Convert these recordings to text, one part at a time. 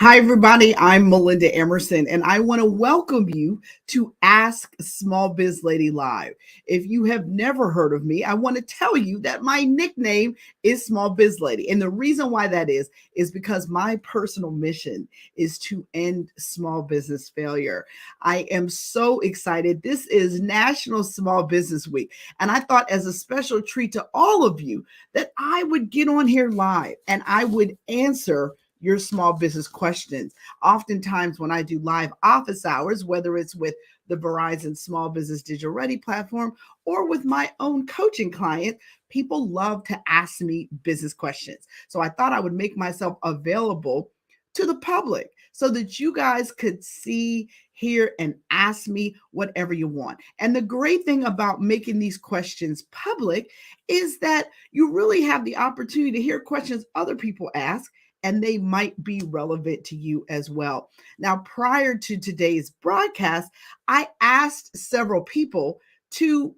Hi, everybody. I'm Melinda Emerson, and I want to welcome you to Ask Small Biz Lady Live. If you have never heard of me, I want to tell you that my nickname is Small Biz Lady. And the reason why that is because my personal mission is to end small business failure. I am so excited. This is National Small Business Week. And I thought, as a special treat to all of you, that I would get on here live and I would answer your small business questions. Oftentimes, when I do live office hours, whether it's with the Verizon Small Business Digital Ready platform or with my own coaching client, people love to ask me business questions. So I thought I would make myself available to the public so that you guys could see, hear, and ask me whatever you want. And the great thing about making these questions public is that you really have the opportunity to hear questions other people ask, and they might be relevant to you as well. Now, prior to today's broadcast, I asked several people to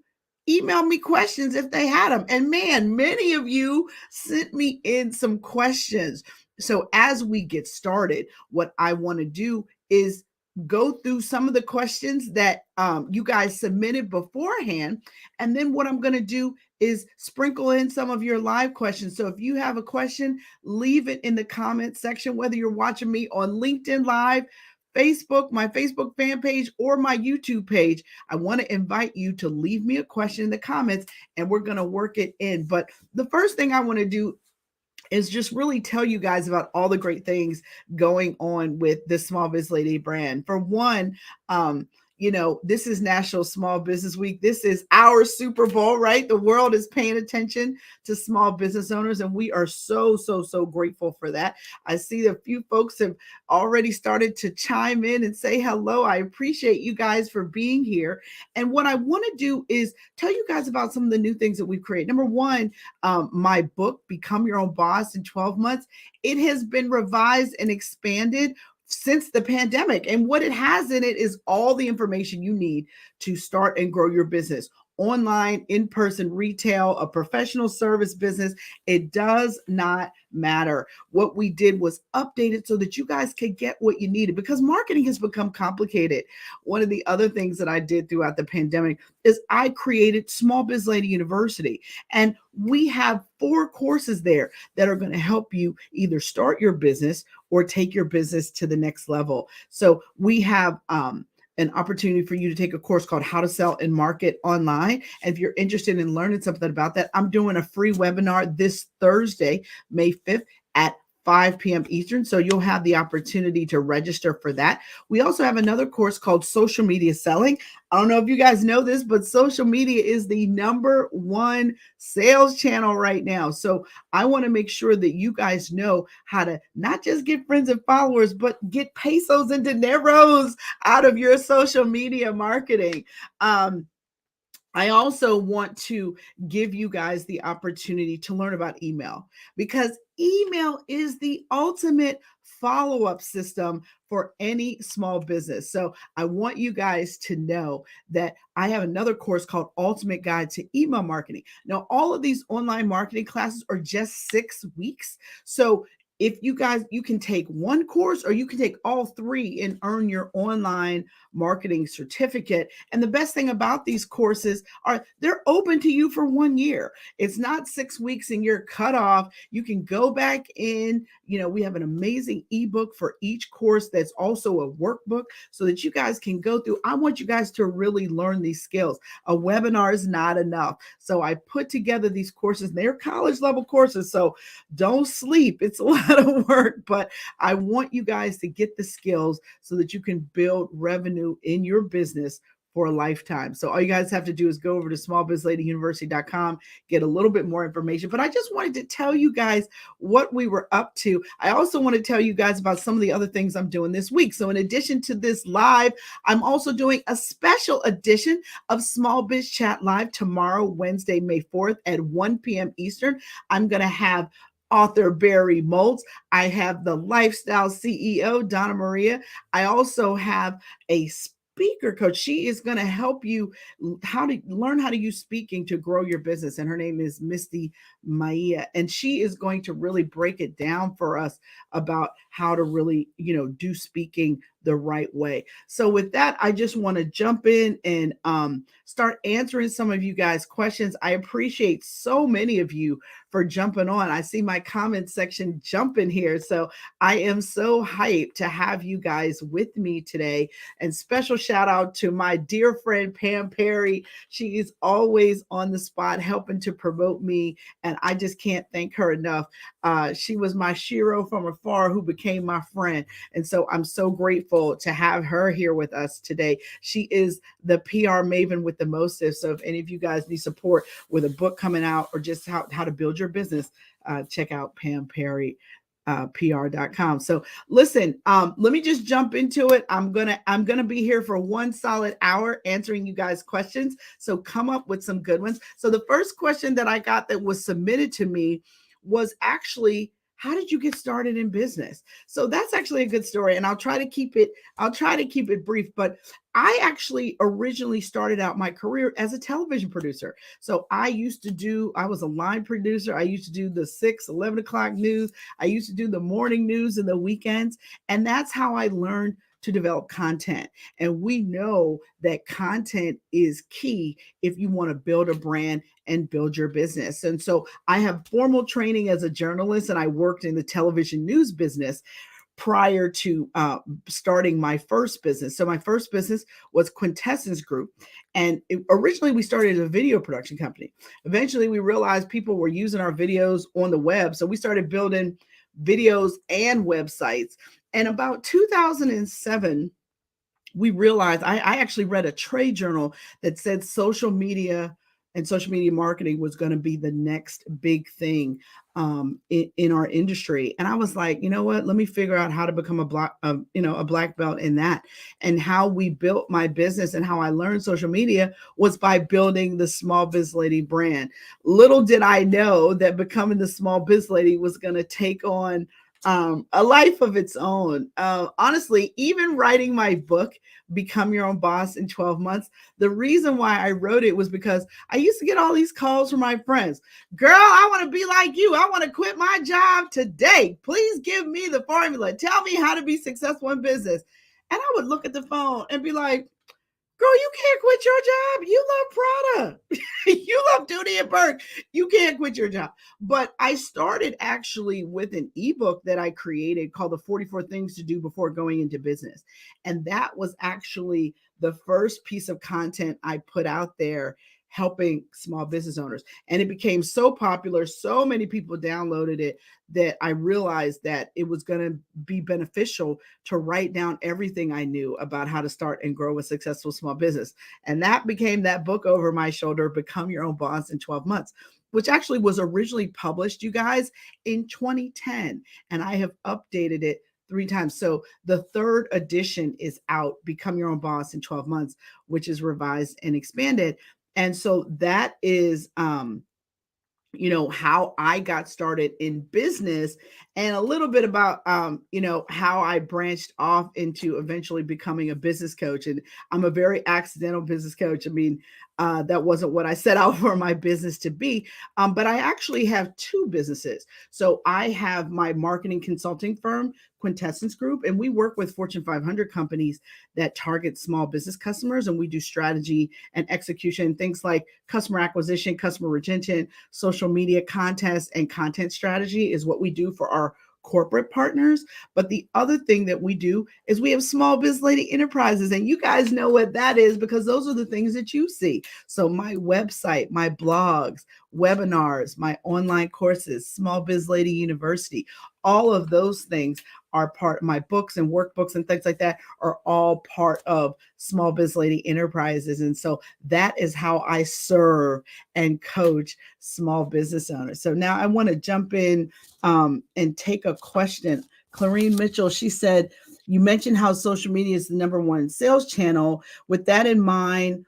email me questions if they had them. And man, many of you sent me in some questions. So as we get started, what I want to do is go through some of the questions that you guys submitted beforehand. And then what I'm going to do is sprinkle in some of your live questions. So if you have a question, leave it in the comment section, whether you're watching me on LinkedIn Live, Facebook, my Facebook fan page, or my YouTube page. I want to invite you to leave me a question in the comments and we're going to work it in. But the first thing I want to do is just really tell you guys about all the great things going on with the Small Biz Lady brand. For one, this is National Small Business Week. This is our Super Bowl, right? The world is paying attention to small business owners, and we are so grateful for that. I see a few folks have already started to chime in and say hello. I appreciate you guys for being here. And what I want to do is tell you guys about some of the new things that we've created. Number one, my book, Become Your Own Boss in 12 Months, it has been revised and expanded since the pandemic. And what it has in it is all the information you need to start and grow your business. Online, in-person, retail, a professional service business, it does not matter. What we did was update it so that you guys could get what you needed, because marketing has become complicated. One of the other things that I did throughout the pandemic is I created Small Biz Lady University, and we have 4 courses there that are going to help you either start your business or take your business to the next level. So we have an opportunity for you to take a course called How to Sell and Market Online. And if you're interested in learning something about that, I'm doing a free webinar this Thursday, May 5th at 5 p.m. Eastern. So you'll have the opportunity to register for that. We also have another course called Social Media Selling. I don't know if you guys know this, but social media is the #1 sales channel right now. So I want to make sure that you guys know how to not just get friends and followers, but get pesos and dineros out of your social media marketing. I also want to give you guys the opportunity to learn about email, because email is the ultimate follow-up system for any small business. So I want you guys to know that I have another course called Ultimate Guide to Email Marketing. Now, all of these online marketing classes are just 6 weeks. So if you guys, you can take one course or you can take all 3 and earn your online marketing certificate. And the best thing about these courses are they're open to you for 1 year. It's not 6 weeks and you're cut off. You can go back in. We have an amazing ebook for each course that's also a workbook so that you guys can go through. I want you guys to really learn these skills. A webinar is not enough. So I put together these courses. They're college level courses. So don't sleep. It's a lot of work, but I want you guys to get the skills so that you can build revenue in your business for a lifetime. So all you guys have to do is go over to smallbizladyuniversity.com, get a little bit more information. But I just wanted to tell you guys what we were up to. I also want to tell you guys about some of the other things I'm doing this week. So in addition to this live, I'm also doing a special edition of Small Biz Chat Live tomorrow, Wednesday, May 4th at 1 p.m. Eastern. I'm going to have author Barry Moltz. I have the lifestyle CEO, Donna Maria. I also have a speaker coach. She is going to help you how to learn how to use speaking to grow your business. And her name is Misty Maya. And she is going to really break it down for us about how to really, do speaking the right way. So with that, I just want to jump in and start answering some of you guys' questions. I appreciate so many of you for jumping on. I see my comment section jumping here. So I am so hyped to have you guys with me today. And special shout out to my dear friend, Pam Perry. She is always on the spot helping to promote me. And I just can't thank her enough. She was my Shiro from afar who became my friend. And so I'm so grateful to have her here with us today. She is the PR maven with the mostest. So if any of you guys need support with a book coming out or just how to build your business, check out Pam Perry. PR.com. So listen, let me just jump into it. I'm gonna be here for 1 solid hour answering you guys' questions. So come up with some good ones. So the first question that I got that was submitted to me was actually, how did you get started in business? So that's actually a good story. And I'll try to keep it brief, but I actually originally started out my career as a television producer. So I was a line producer. I used to do the 11 o'clock news. I used to do the morning news and the weekends. And that's how I learned to develop content. And we know that content is key if you want to build a brand and build your business. And so I have formal training as a journalist, and I worked in the television news business prior to starting my first business. So my first business was Quintessence Group. And originally we started as a video production company. Eventually we realized people were using our videos on the web. So we started building videos and websites. And about 2007, we realized I actually read a trade journal that said social media and social media marketing was going to be the next big thing in our industry. And I was like, you know what? Let me figure out how to become a black belt in that. And how we built my business and how I learned social media was by building the Small Biz Lady brand. Little did I know that becoming the Small Biz Lady was going to take on a life of its own. Honestly, even writing my book, Become Your Own Boss in 12 Months, the reason why I wrote it was because I used to get all these calls from my friends. Girl, I want to be like you. I want to quit my job today. Please give me the formula. Tell me how to be successful in business. And I would look at the phone and be like, girl, you can't quit your job. You love Prada. You love Dooney and Burke. You can't quit your job. But I started actually with an ebook that I created called The 44 Things to Do Before Going Into Business. And that was actually the first piece of content I put out there helping small business owners. And it became so popular, so many people downloaded it, that I realized that it was going to be beneficial to write down everything I knew about how to start and grow a successful small business. And that became that book over my shoulder, Become Your Own Boss in 12 Months, which actually was originally published, you guys, in 2010. And I have updated it 3 times. So the 3rd edition is out, Become Your Own Boss in 12 Months, which is revised and expanded. And so that is, how I got started in business, and a little bit about, how I branched off into eventually becoming a business coach. And I'm a very accidental business coach. I mean, that wasn't what I set out for my business to be. But I actually have 2 businesses. So I have my marketing consulting firm, Quintessence Group, and we work with Fortune 500 companies that target small business customers. And we do strategy and execution, things like customer acquisition, customer retention, social media contests, and content strategy is what we do for our corporate partners. But the other thing that we do is we have Small Biz Lady Enterprises, and you guys know what that is because those are the things that you see. So my website, my blogs, webinars, my online courses, Small Biz Lady University, all of those things are part of my books and workbooks and things like that are all part of Small Biz Lady Enterprises. And so that is how I serve and coach small business owners. So now I want to jump in and take a question. Clarine Mitchell, she said, you mentioned how social media is the #1 sales channel. With that in mind,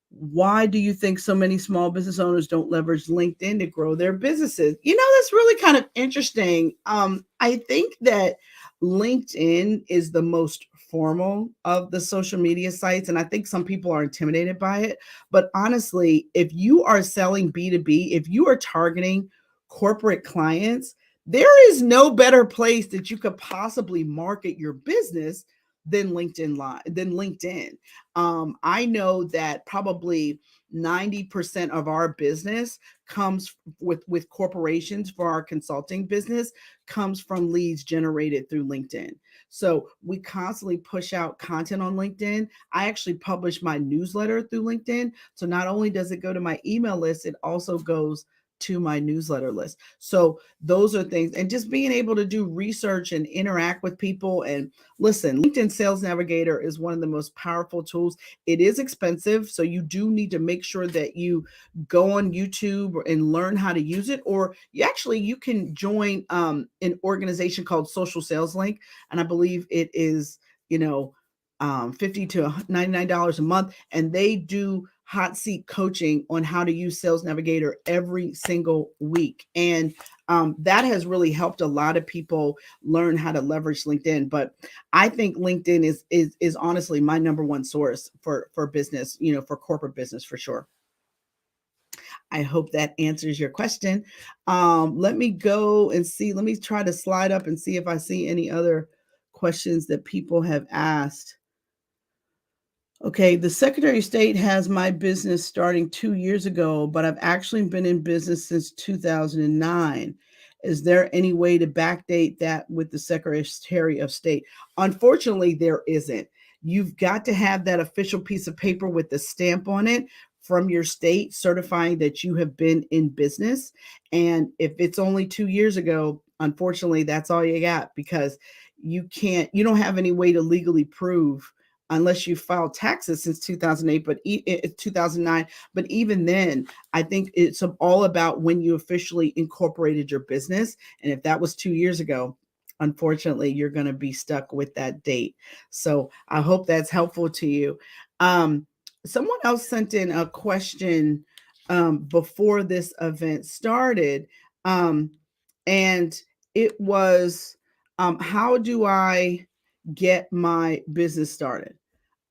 why do you think so many small business owners don't leverage LinkedIn to grow their businesses? That's really kind of interesting. I think that LinkedIn is the most formal of the social media sites. And I think some people are intimidated by it. But honestly, if you are selling B2B, if you are targeting corporate clients, there is no better place that you could possibly market your business than LinkedIn Live, than LinkedIn. I know that probably 90% of our business comes with corporations for our consulting business comes from leads generated through LinkedIn. So we constantly push out content on LinkedIn. I actually publish my newsletter through LinkedIn. So not only does it go to my email list, it also goes to my newsletter list. So those are things, and just being able to do research and interact with people. And listen, LinkedIn Sales Navigator is one of the most powerful tools. It is expensive, so you do need to make sure that you go on YouTube and learn how to use it, or you can join an organization called Social Sales Link, and I believe it is, $50 to $99 a month, and they do hot seat coaching on how to use Sales Navigator every single week. And that has really helped a lot of people learn how to leverage LinkedIn. But I think LinkedIn is honestly my number one source for business, for corporate business for sure. I hope that answers your question. Let me go and see. Let me try to slide up and see if I see any other questions that people have asked. Okay, the Secretary of State has my business starting 2 years ago, but I've actually been in business since 2009. Is there any way to backdate that with the Secretary of State? Unfortunately, there isn't. You've got to have that official piece of paper with the stamp on it from your state certifying that you have been in business. And if it's only 2 years ago, unfortunately, that's all you got, because you don't have any way to legally prove unless you filed taxes since 2008, 2009. But even then, I think it's all about when you officially incorporated your business. And if that was 2 years ago, unfortunately, you're going to be stuck with that date. So I hope that's helpful to you. Someone else sent in a question before this event started. And it was, how do I get my business started?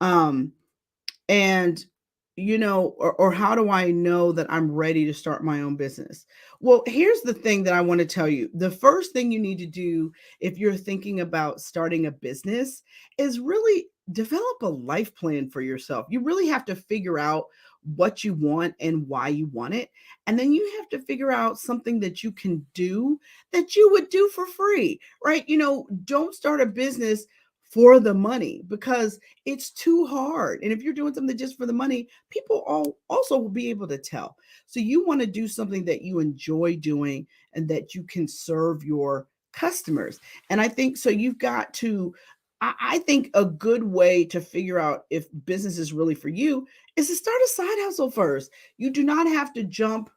Um, and or how do I know that I'm ready to start my own business? Well, here's the thing that I want to tell you. The first thing you need to do if you're thinking about starting a business is really develop a life plan for yourself. You really have to figure out what you want and why you want it. And then you have to figure out something that you can do that you would do for free, right? Don't start a business for the money, because it's too hard. And if you're doing something just for the money, people also will be able to tell. So you want to do something that you enjoy doing and that you can serve your customers. And I think so you've got to, I think a good way to figure out if business is really for you is to start a side hustle first. You do not have to jump,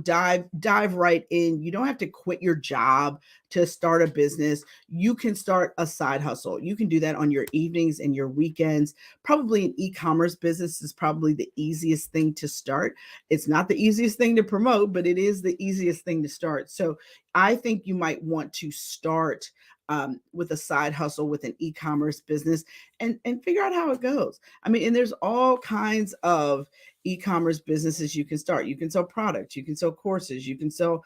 dive right in. You don't have to quit your job to start a business. You can start a side hustle. You can do that on your evenings and your weekends. Probably an e-commerce business is probably the easiest thing to start. It's not the easiest thing to promote, but it is the easiest thing to start. So I think you might want to start with a side hustle with an e-commerce business and figure out how it goes. I mean, and there's all kinds of e-commerce businesses you can start. You can sell products, you can sell courses, you can sell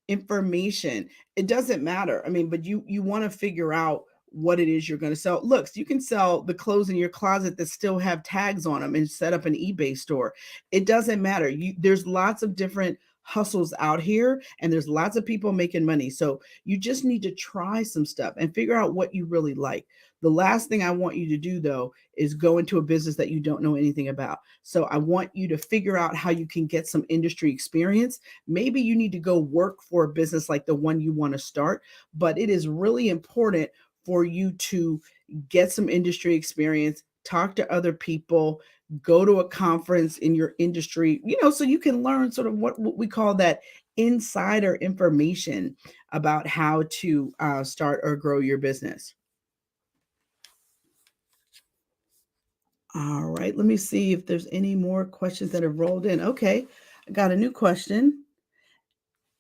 information. It doesn't matter. I mean, but you want to figure out what it is you're going to sell. Look, so you can sell the clothes in your closet that still have tags on them and set up an eBay store. It doesn't matter. There's lots of different hustles out here, and there's lots of people making money. So you just need to try some stuff and figure out what you really like. The last thing I want you to do, though, is go into a business that you don't know anything about. So I want you to figure out how you can get some industry experience. Maybe you need to go work for a business like the one you want to start, but it is really important for you to get some industry experience, talk to other people, go to a conference in your industry, so you can learn sort of what we call that insider information about how to start or grow your business. All right, let me see if there's any more questions that have rolled in. Okay, I got a new question.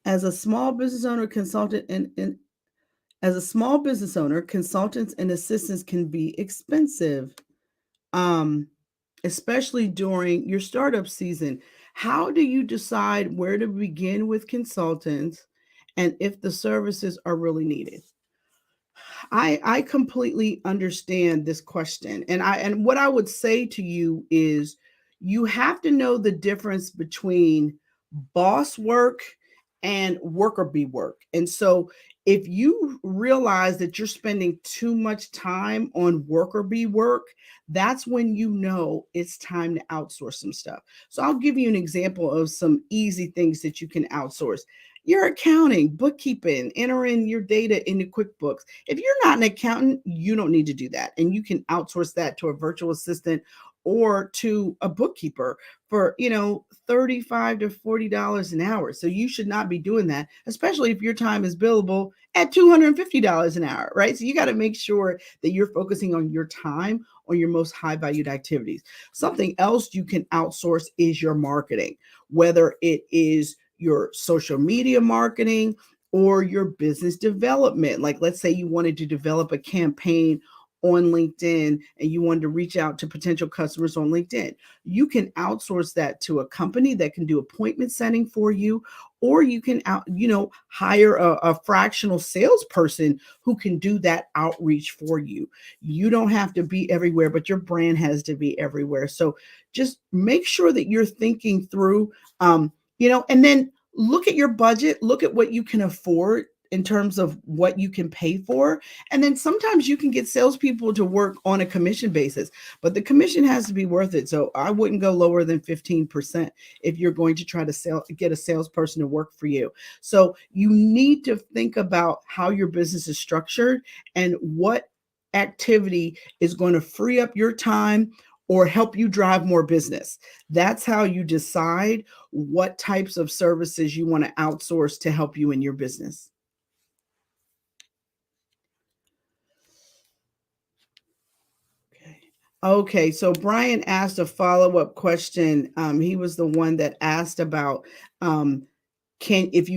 As a small business owner consultant As a small business owner, consultants and assistants can be expensive, um, especially during your startup season. How do you decide where to begin with consultants and if the services are really needed? I completely understand this question. And what I would say to you is you have to know the difference between boss work and worker bee work. And so if you realize that you're spending too much time on worker bee work, that's when you know it's time to outsource some stuff. So I'll give you an example of some easy things that you can outsource. Your accounting, bookkeeping, enter in your data into QuickBooks. If you're not an accountant, you don't need to do that. And you can outsource that to a virtual assistant or to a bookkeeper for, 35 to $40 an hour. So you should not be doing that, especially if your time is billable at $250 an hour, right? So you got to make sure that you're focusing on your time on your most high valued activities. Something else you can outsource is your marketing, whether it is your social media marketing or your business development. Like, let's say you wanted to develop a campaign on LinkedIn and you wanted to reach out to potential customers on LinkedIn. You can outsource that to a company that can do appointment setting for you, or you can hire a fractional salesperson who can do that outreach for you. You don't have to be everywhere, but your brand has to be everywhere. So just make sure that you're thinking through, and then look at your budget, look at what you can afford in terms of what you can pay for. And then sometimes you can get salespeople to work on a commission basis, but the commission has to be worth it. So I wouldn't go lower than 15% if you're going to try to get a salesperson to work for you. So you need to think about how your business is structured and what activity is going to free up your time or help you drive more business. That's how you decide what types of services you want to outsource to help you in your business. Okay, so Brian asked a follow-up question. He was the one that asked about if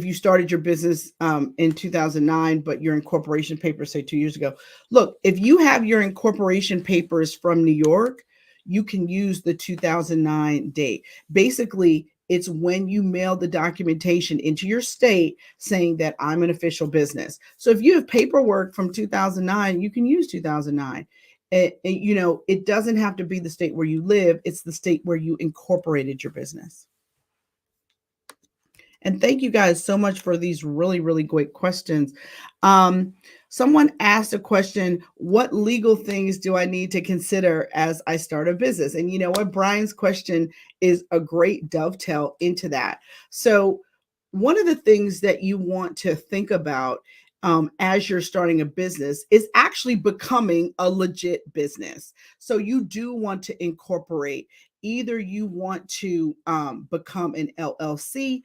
you started your business in 2009, but your incorporation papers say 2 years ago. Look, if you have your incorporation papers from New York, you can use the 2009 date. Basically, it's when you mail the documentation into your state saying that I'm an official business. So if you have paperwork from 2009, you can use 2009. It doesn't have to be the state where you live, it's the state where you incorporated your business. And thank you guys so much for these really, really great questions. Someone asked a question, what legal things do I need to consider as I start a business? And you know what? Brian's question is a great dovetail into that. So one of the things that you want to think about as you're starting a business is actually becoming a legit business. So you do want to incorporate, either you want to become an LLC,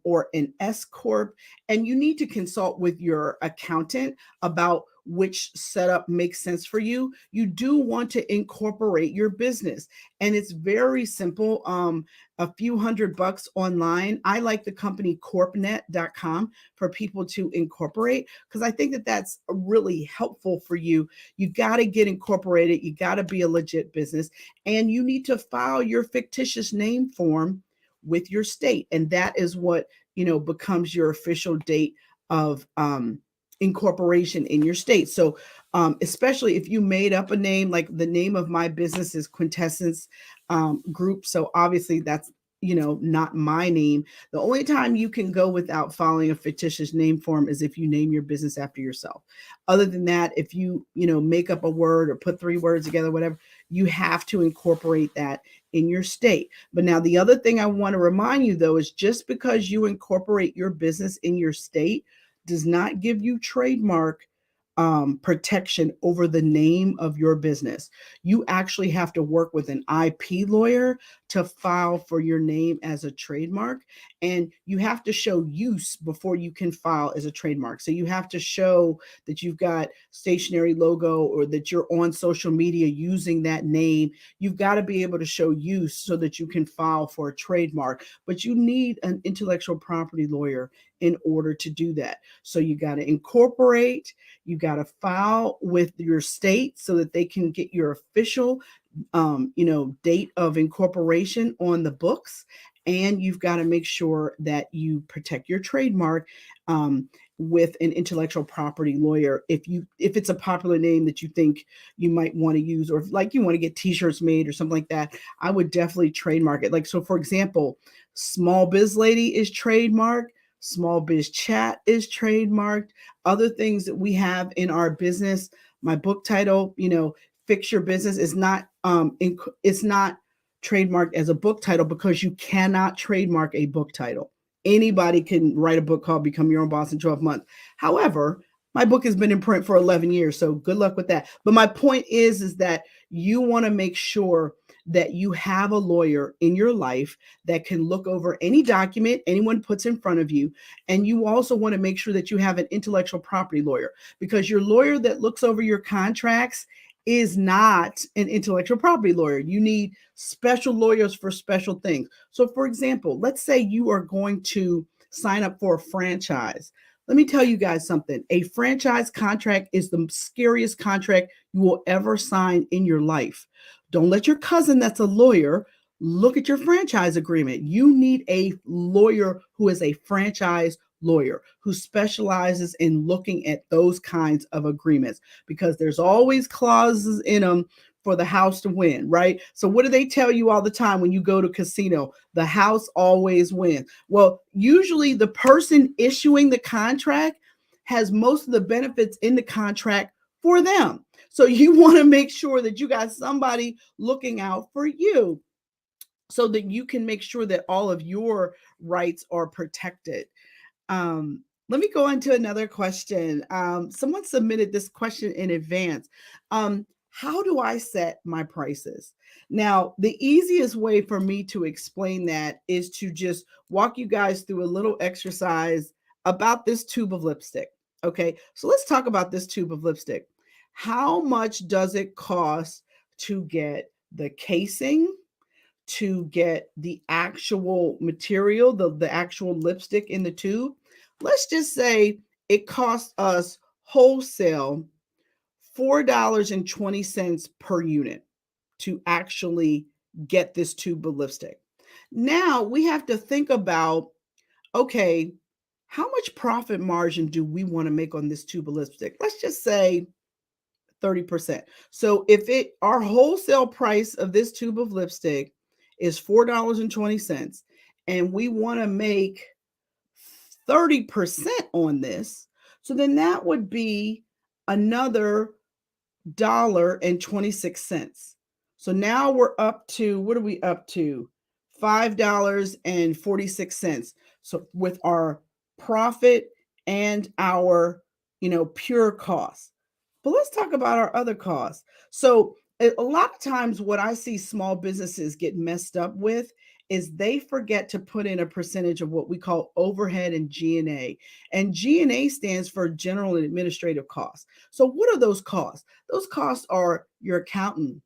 or an S corp, and you need to consult with your accountant about which setup makes sense for you. You do want to incorporate your business, and it's very simple. A few $100 online. I like the company corpnet.com for people to incorporate, because I think that that's really helpful for you. You got to get incorporated. You got to be a legit business, and you need to file your fictitious name form with your state, and that is what becomes your official date of incorporation in your state. So especially if you made up a name, like the name of my business is Quintessence Group, so obviously that's not my name. The only time you can go without filing a fictitious name form is if you name your business after yourself. Other than that, if you make up a word or put 3 words together, whatever, you have to incorporate that in your state. But now the other thing I want to remind you, though, is just because you incorporate your business in your state does not give you trademark protection over the name of your business. You actually have to work with an IP lawyer to file for your name as a trademark, and you have to show use before you can file as a trademark. So you have to show that you've got stationary logo or that you're on social media using that name. You've got to be able to show use so that you can file for a trademark, but you need an intellectual property lawyer in order to do that. So you got to incorporate, you got to file with your state so that they can get your official date of incorporation on the books, and you've got to make sure that you protect your trademark with an intellectual property lawyer. If it's a popular name that you think you might want to use, or if, like, you want to get t-shirts made or something like that, I would definitely trademark it. Like, so for example, Small Biz Lady is trademarked, Small Biz Chat is trademarked, other things that we have in our business. My book title, Fix Your Business, is not it's not trademarked as a book title because you cannot trademark a book title. Anybody can write a book called Become Your Own Boss in 12 months. However, my book has been in print for 11 years, so good luck with that. But my point is that you want to make sure that you have a lawyer in your life that can look over any document anyone puts in front of you. And you also want to make sure that you have an intellectual property lawyer, because your lawyer that looks over your contracts is not an intellectual property lawyer. You need special lawyers for special things. So for example, let's say you are going to sign up for a franchise. Let me tell you guys something. A franchise contract is the scariest contract you will ever sign in your life. Don't let your cousin that's a lawyer look at your franchise agreement. You need a lawyer who is a franchise lawyer, who specializes in looking at those kinds of agreements, because there's always clauses in them for the house to win, right? So what do they tell you all the time when you go to casino? The house always wins. Well, usually the person issuing the contract has most of the benefits in the contract for them. So you want to make sure that you got somebody looking out for you so that you can make sure that all of your rights are protected. Let me go on to another question. Someone submitted this question in advance. How do I set my prices? Now, the easiest way for me to explain that is to just walk you guys through a little exercise about this tube of lipstick. Okay, so let's talk about this tube of lipstick. How much does it cost to get the casing, to get the actual material, the actual lipstick in the tube? Let's just say it costs us wholesale $4.20 per unit to actually get this tube of lipstick. Now we have to think about, okay, how much profit margin do we want to make on this tube of lipstick? Let's just say 30%. So if our wholesale price of this tube of lipstick is $4.20, and we want to make 30% on this, so then that would be another $1.26. So now we're up to, what are we up to? $5.46. So with our profit and our, pure costs. But let's talk about our other costs. So a lot of times what I see small businesses get messed up with is they forget to put in a percentage of what we call overhead and G&A. And G&A stands for general and administrative costs. So what are those costs? Those costs are your accountant,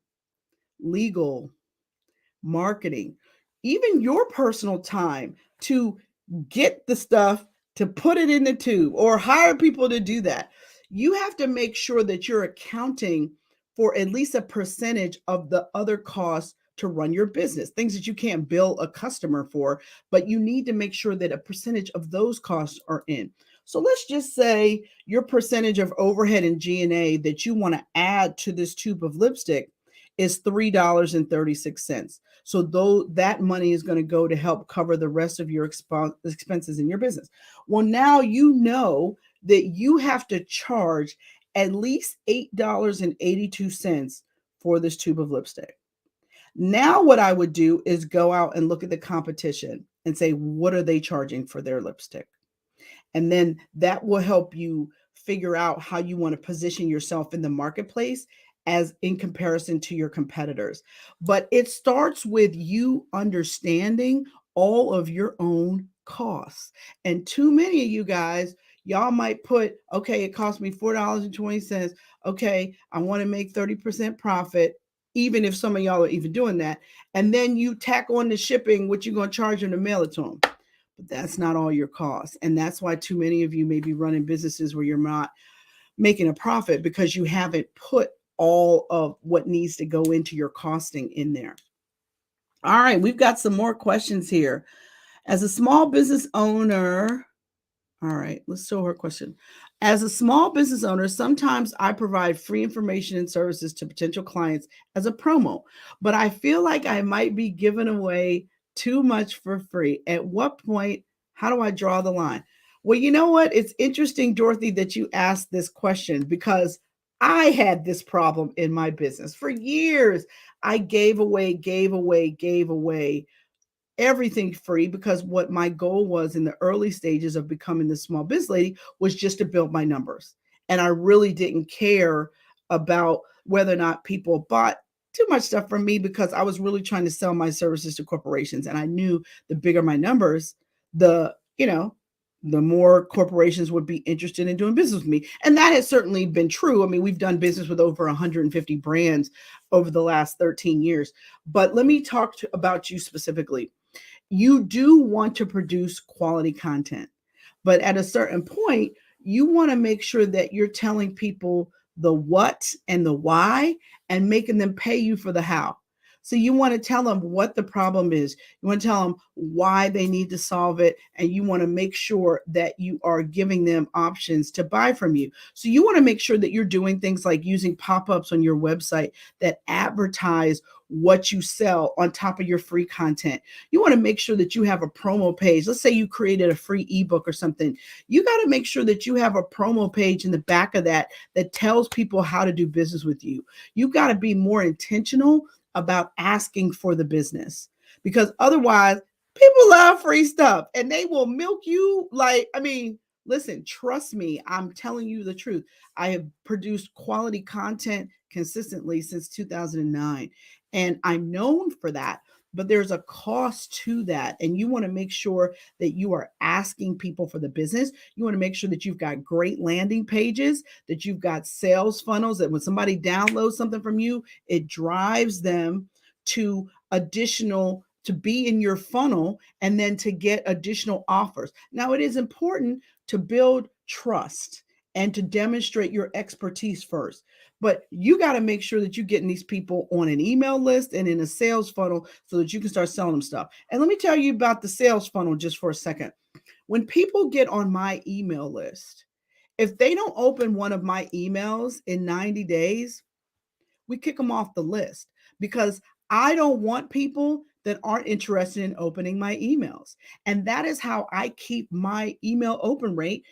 legal, marketing, even your personal time to get the stuff, to put it in the tube, or hire people to do that. You have to make sure that you're accounting for at least a percentage of the other costs to run your business, things that you can't bill a customer for, but you need to make sure that a percentage of those costs are in. So let's just say your percentage of overhead and G&A that you want to add to this tube of lipstick is $3.36. So though that money is going to go to help cover the rest of your expenses in your business. Well, now you know that you have to charge at least $8.82 for this tube of lipstick. Now what I would do is go out and look at the competition and say, what are they charging for their lipstick? And then that will help you figure out how you want to position yourself in the marketplace as in comparison to your competitors. But it starts with you understanding all of your own costs. And too many of you guys, y'all might put, okay, it cost me $4.20. Okay, I want to make 30% profit, even if some of y'all are even doing that. And then you tack on the shipping, what you're going to charge them to mail it to them. but that's not all your costs. And that's why too many of you may be running businesses where you're not making a profit, because you haven't put all of what needs to go into your costing in there. All right, we've got some more questions here. As a small business owner, all right, let's show her question. As a small business owner, sometimes I provide free information and services to potential clients as a promo, but I feel like I might be giving away too much for free. At what point, how do I draw the line? Well, you know what? It's interesting, Dorothy, that you asked this question, because I had this problem in my business for years. I gave away everything free, because what my goal was in the early stages of becoming the small biz lady was just to build my numbers. And I really didn't care about whether or not people bought too much stuff from me, because I was really trying to sell my services to corporations. And I knew the bigger my numbers, the, the more corporations would be interested in doing business with me. And that has certainly been true. I mean, we've done business with over 150 brands over the last 13 years. But let me talk about you specifically. You do want to produce quality content, but at a certain point, you want to make sure that you're telling people the what and the why and making them pay you for the how. So you want to tell them what the problem is. You want to tell them why they need to solve it. And you want to make sure that you are giving them options to buy from you. So you want to make sure that you're doing things like using pop-ups on your website that advertise what you sell on top of your free content. You want to make sure that you have a promo page. Let's say you created a free ebook or something. You got to make sure that you have a promo page in the back of that that tells people how to do business with you. You got to be more intentional about asking for the business, because otherwise people love free stuff and they will milk you. Listen, trust me, I'm telling you the truth. I have produced quality content consistently since 2009, and I'm known for that. But there's a cost to that. And you want to make sure that you are asking people for the business. You want to make sure that you've got great landing pages, that you've got sales funnels, that when somebody downloads something from you, it drives them to be in your funnel and then to get additional offers. Now, it is important to build trust and to demonstrate your expertise first. But you got to make sure that you're getting these people on an email list and in a sales funnel so that you can start selling them stuff. And let me tell you about the sales funnel just for a second. When people get on my email list, if they don't open one of my emails in 90 days, we kick them off the list, because I don't want people that aren't interested in opening my emails. And that is how I keep my email open rate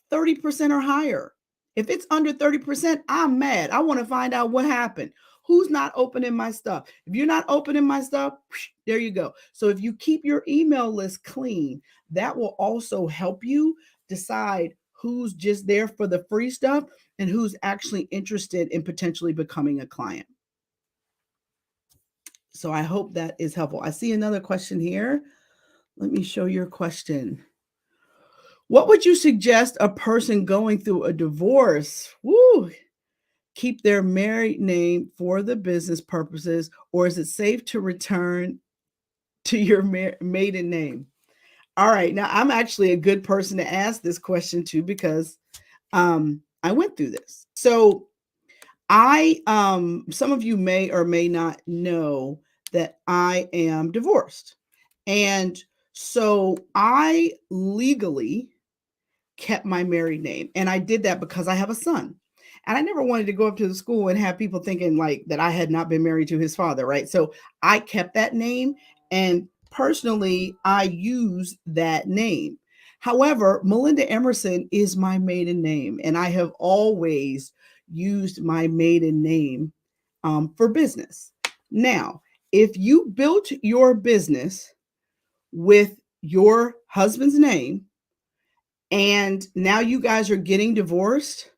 30% or higher. If it's under 30%, I'm mad. I want to find out what happened. Who's not opening my stuff? If you're not opening my stuff, there you go. So if you keep your email list clean, that will also help you decide who's just there for the free stuff and who's actually interested in potentially becoming a client. So I hope that is helpful. I see another question here. Let me show your question. What would you suggest a person going through a divorce? Keep their married name for the business purposes, or is it safe to return to your maiden name? All right. Now, I'm actually a good person to ask this question to, because I went through this. So some of you may or may not know that I am divorced. And so I legally kept my married name. And I did that because I have a son. And I never wanted to go up to the school and have people thinking like that I had not been married to his father, right? So I kept that name, and personally, I use that name. However, Melinda Emerson is my maiden name, and I have always used my maiden name for business. Now, if you built your business with your husband's name, and now you guys are getting divorced,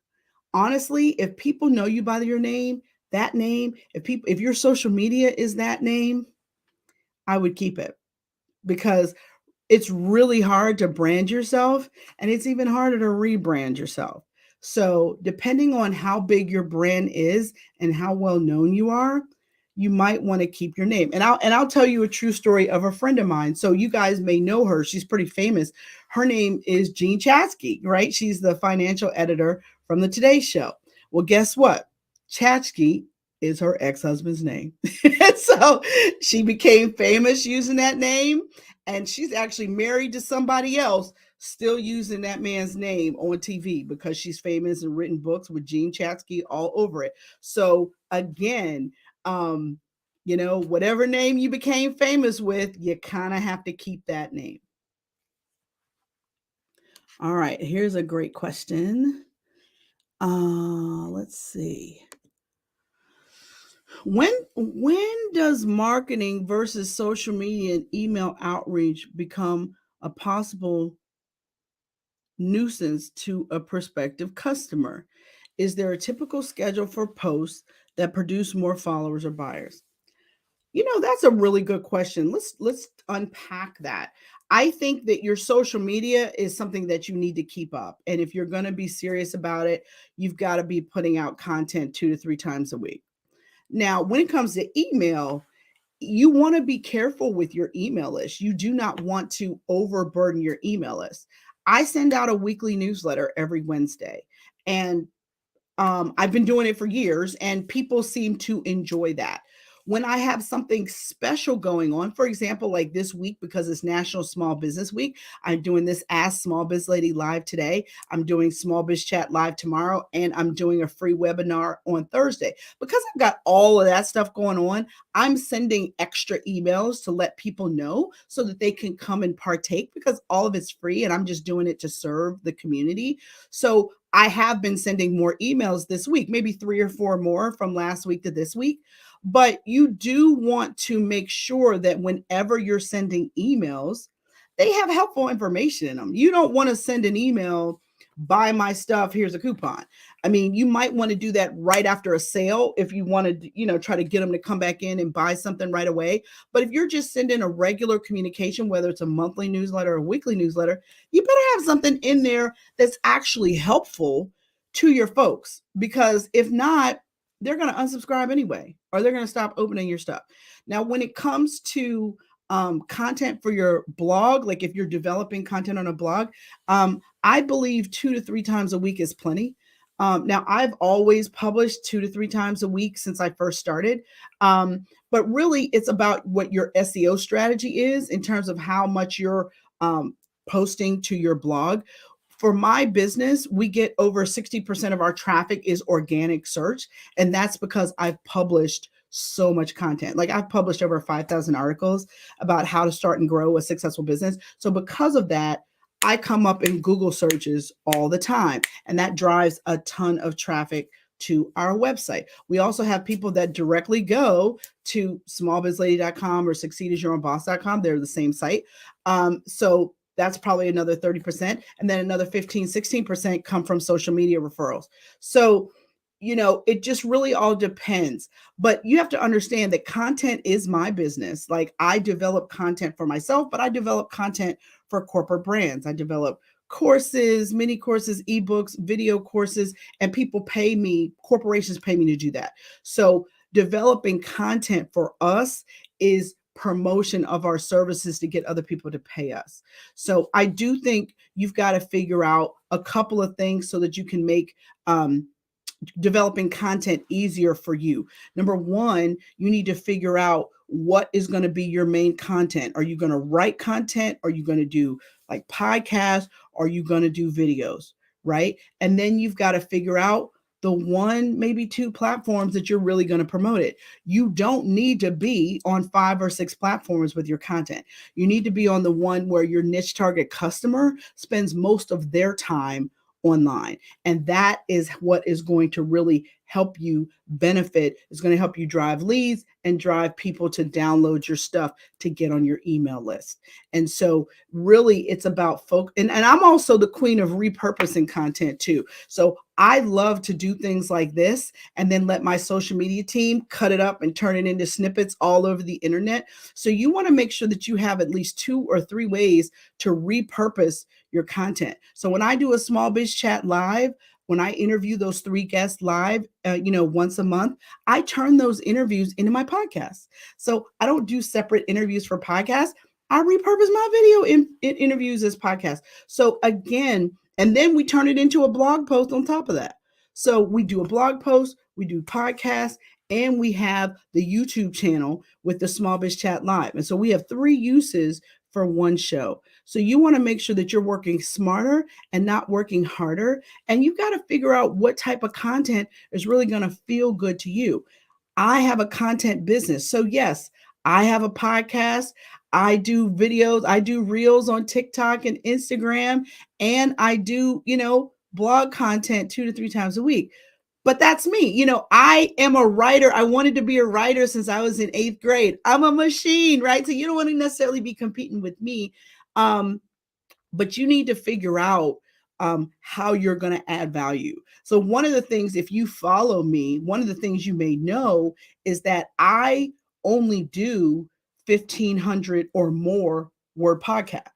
honestly, if people know you by your name, that name, if your social media is that name, I would keep it, because it's really hard to brand yourself, and it's even harder to rebrand yourself. So depending on how big your brand is and how well known you are, you might want to keep your name. And I'll tell you a true story of a friend of mine. So you guys may know her. She's pretty famous. Her name is Jean Chatsky, right? She's the financial editor from the Today Show. Well, guess what? Chatsky is her ex-husband's name. So she became famous using that name, and she's actually married to somebody else still using that man's name on TV because she's famous and written books with Jean Chatsky all over it. So again, um, whatever name you became famous with, you kind of have to keep that name. All right, here's a great question. Let's see. When does marketing versus social media and email outreach become a possible nuisance to a prospective customer? Is there a typical schedule for posts that produce more followers or buyers? That's a really good question. Let's unpack that. I think that your social media is something that you need to keep up. And if you're going to be serious about it, you've got to be putting out content 2 to 3 times a week. Now, when it comes to email, you want to be careful with your email list. You do not want to overburden your email list. I send out a weekly newsletter every Wednesday, and I've been doing it for years, and people seem to enjoy that. When I have something special going on, for example, like this week, because it's National Small Business Week, I'm doing this Ask Small Biz Lady live today. I'm doing Small Biz Chat live tomorrow, and I'm doing a free webinar on Thursday. Because I've got all of that stuff going on, I'm sending extra emails to let people know so that they can come and partake, because all of it's free and I'm just doing it to serve the community. So I have been sending more emails this week, maybe 3 or 4 more from last week to this week. But you do want to make sure that whenever you're sending emails, they have helpful information in them. You don't want to send an email, buy my stuff, here's a coupon. I mean, you might want to do that right after a sale if you want to, try to get them to come back in and buy something right away. But if you're just sending a regular communication, whether it's a monthly newsletter or a weekly newsletter, you better have something in there that's actually helpful to your folks. Because if not, they're going to unsubscribe anyway, or they're going to stop opening your stuff. Now, when it comes to content for your blog, like if you're developing content on a blog, I believe 2 to 3 times a week is plenty. Now, I've always published 2 to 3 times a week since I first started. But really, it's about what your SEO strategy is in terms of how much you're posting to your blog. For my business, we get over 60% of our traffic is organic search. And that's because I've published so much content. Like I've published over 5,000 articles about how to start and grow a successful business. So because of that, I come up in Google searches all the time, and that drives a ton of traffic to our website. We also have people that directly go to smallbizlady.com or succeedasyourownboss.com. They're the same site. So that's probably another 30%. And then another 15, 16% come from social media referrals. So, it just really all depends. But you have to understand that content is my business. Like I develop content for myself, but I develop content for corporate brands. I develop courses, mini courses, ebooks, video courses, and corporations pay me to do that. So developing content for us is promotion of our services to get other people to pay us. So I do think you've got to figure out a couple of things so that you can make developing content easier for you. Number one, you need to figure out what is going to be your main content. Are you going to write content? Are you going to do like podcasts? Are you going to do videos? Right? And then you've got to figure out the 1, maybe 2 platforms that you're really going to promote it. You don't need to be on 5 or 6 platforms with your content. You need to be on the one where your niche target customer spends most of their time online. And that is what is going to really help you benefit. It's going to help you drive leads and drive people to download your stuff to get on your email list. And so really it's about and I'm also the queen of repurposing content too. So I love to do things like this and then let my social media team cut it up and turn it into snippets all over the internet. So you want to make sure that you have at least 2 or 3 ways to repurpose your content. So when I do a small biz chat live, when I interview those 3 guests live, once a month, I turn those interviews into my podcast. So I don't do separate interviews for podcasts. I repurpose my video in interviews as podcasts. So again, and then we turn it into a blog post on top of that. So we do a blog post, we do podcasts, and we have the YouTube channel with the Small Biz Chat Live. And so we have 3 uses for one show. So you want to make sure that you're working smarter and not working harder. And you've got to figure out what type of content is really going to feel good to you. I have a content business. So yes, I have a podcast. I do videos. I do reels on TikTok and Instagram. And I do, blog content 2 to 3 times a week. But that's me. I am a writer. I wanted to be a writer since I was in 8th grade. I'm a machine, right? So you don't want to necessarily be competing with me. But you need to figure out how you're going to add value. So one of the things, if you follow me, one of the things you may know is that I only do 1,500 or more word podcast,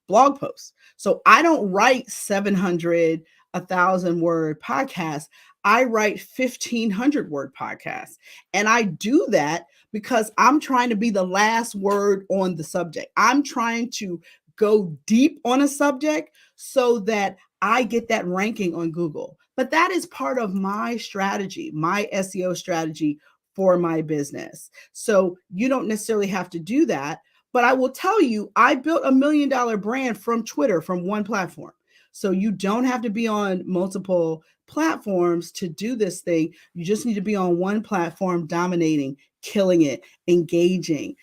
blog posts. So I don't write 700, 1,000 word podcasts. I write 1,500 word podcasts. And I do that because I'm trying to be the last word on the subject. I'm trying to go deep on a subject so that I get that ranking on Google. But that is part of my strategy, my SEO strategy for my business. So you don't necessarily have to do that. But I will tell you, I built $1 million brand from Twitter, from one platform. So you don't have to be on multiple platforms to do this thing. You just need to be on one platform, dominating, killing it, engaging,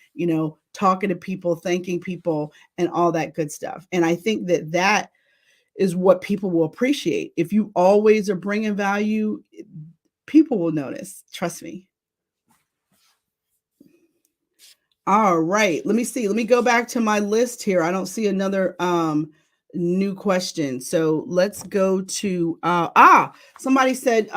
talking to people, thanking people, and all that good stuff. And I think that is what people will appreciate. If you always are bringing value, people will notice. Trust me. All right. Let me see. Let me go back to my list here. I don't see another new question. So let's go to somebody said,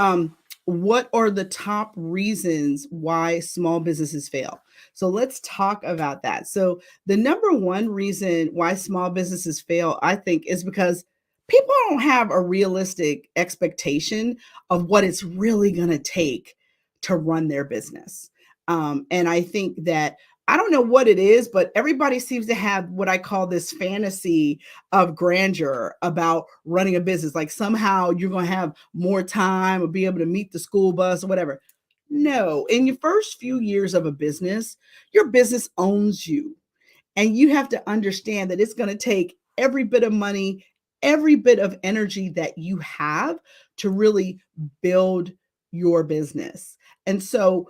what are the top reasons why small businesses fail? So let's talk about that. So the number one reason why small businesses fail, I think, is because people don't have a realistic expectation of what it's really going to take to run their business. And I think that I don't know what it is, but everybody seems to have what I call this fantasy of grandeur about running a business. Like somehow you're going to have more time or be able to meet the school bus or whatever. No, in your first few years of a business, your business owns you. And you have to understand that it's going to take every bit of money, every bit of energy that you have to really build your business. And so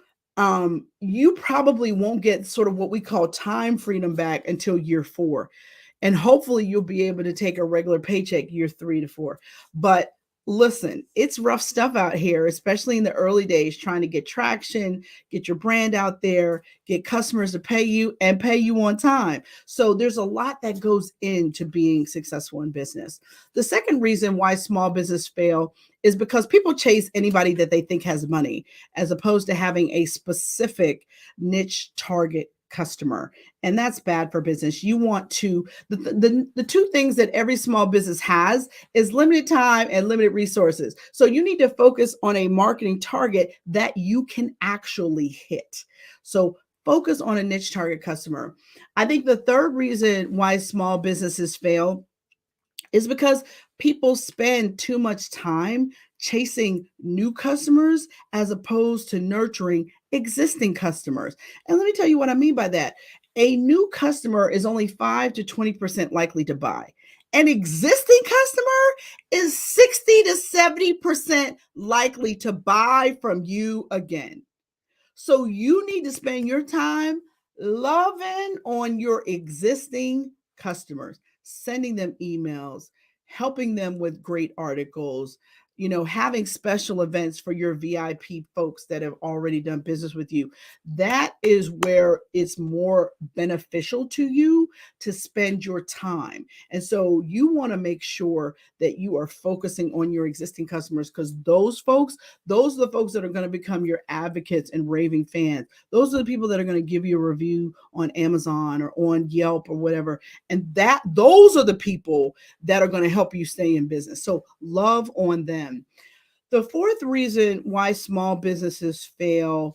you probably won't get sort of what we call time freedom back until year 4. And hopefully you'll be able to take a regular paycheck year 3 to 4. But listen, it's rough stuff out here, especially in the early days, trying to get traction, get your brand out there, get customers to pay you and pay you on time. So there's a lot that goes into being successful in business. The second reason why small business fail is because people chase anybody that they think has money, as opposed to having a specific niche target customer. And that's bad for business. You want to, the 2 things that every small business has is limited time and limited resources. So you need to focus on a marketing target that you can actually hit. So focus on a niche target customer. I think the third reason why small businesses fail is because people spend too much time chasing new customers as opposed to nurturing existing customers. And let me tell you what I mean by that. A new customer is only 5 to 20% likely to buy. An existing customer is 60 to 70% likely to buy from you again. So you need to spend your time loving on your existing customers, sending them emails, helping them with great articles, having special events for your VIP folks that have already done business with you. That is where it's more beneficial to you to spend your time. And so you want to make sure that you are focusing on your existing customers, because those are the folks that are going to become your advocates and raving fans. Those are the people that are going to give you a review on Amazon or on Yelp or whatever. And those are the people that are going to help you stay in business. So love on them. The fourth reason why small businesses fail,